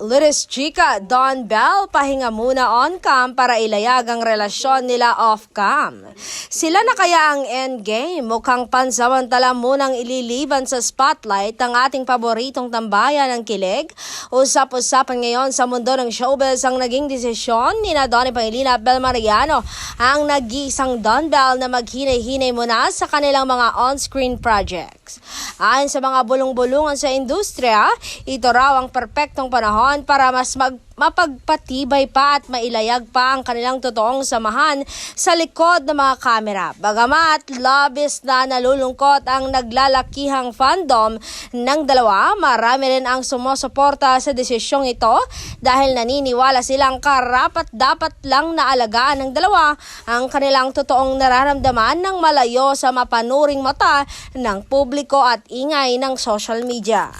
Luis Chica, Don Bell, pahinga muna on-cam para ilayag ang relasyon nila off-cam. Sila na kaya ang endgame? Mukhang pansamantala munang ililiban sa spotlight ang ating paboritong tambayan ng kilig. Usap-usapan ngayon sa mundo ng showbiz ang naging desisyon ni Donnie Pangilinan at Bel Mariano, ang nag-iisang Don Bell na maghinay-hinay muna sa kanilang mga on-screen projects. Ayon sa mga bulong-bulungan sa industriya, ito raw ang perpektong panahon para mas mapagpatibay pa at mailayag pa ang kanilang totoong samahan sa likod ng mga kamera. Bagamat labis na nalulungkot ang naglalakihang fandom ng dalawa, marami rin ang sumusuporta sa desisyong ito dahil naniniwala silang karapat-dapat lang na alagaan ng dalawa ang kanilang totoong nararamdaman ng malayo sa mapanuring mata ng publiko at ingay ng social media.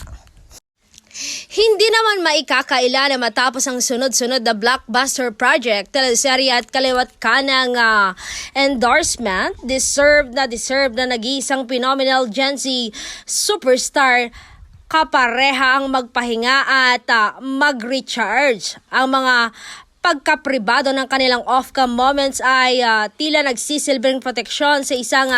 Hindi naman maikakaila na matapos ang sunod-sunod na blockbuster project, teleserye at kaliwat ka ng endorsement, deserve na nag-iisang phenomenal Gen Z superstar kapareha ang magpahinga at mag-recharge. Ang mga pagkapribado ng kanilang off-cam moments ay tila nagsisilbing proteksyon sa isang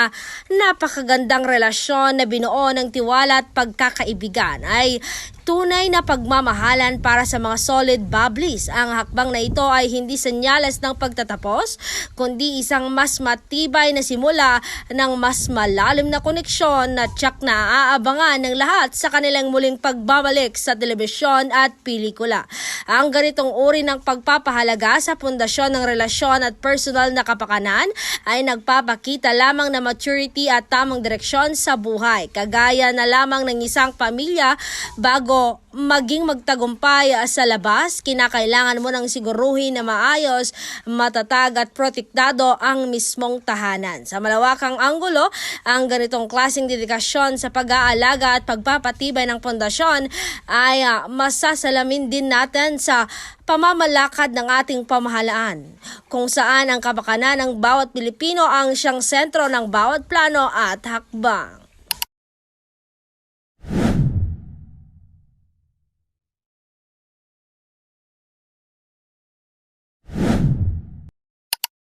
napakagandang relasyon na binuo ng tiwala at pagkakaibigan. Ay tunay na pagmamahalan para sa mga solid bubblies. Ang hakbang na ito ay hindi senyales ng pagtatapos, kundi isang mas matibay na simula ng mas malalim na koneksyon na tiyak na aabangan ng lahat sa kanilang muling pagbabalik sa telebisyon at pelikula. Ang ganitong uri ng pagpapahalaga sa pundasyon ng relasyon at personal na kapakanan ay nagpapakita lamang na maturity at tamang direksyon sa buhay. Kagaya na lamang ng isang pamilya, bago maging magtagumpay sa labas, kinakailangan mo nang siguruhin na maayos, matatag at protektado ang mismong tahanan. Sa malawakang anggulo, ang ganitong klaseng dedikasyon sa pag-aalaga at pagpapatibay ng pundasyon ay masasalamin din natin sa pamamalakad ng ating pamahalaan, kung saan ang kapakanan ng bawat Pilipino ang siyang sentro ng bawat plano at hakbang.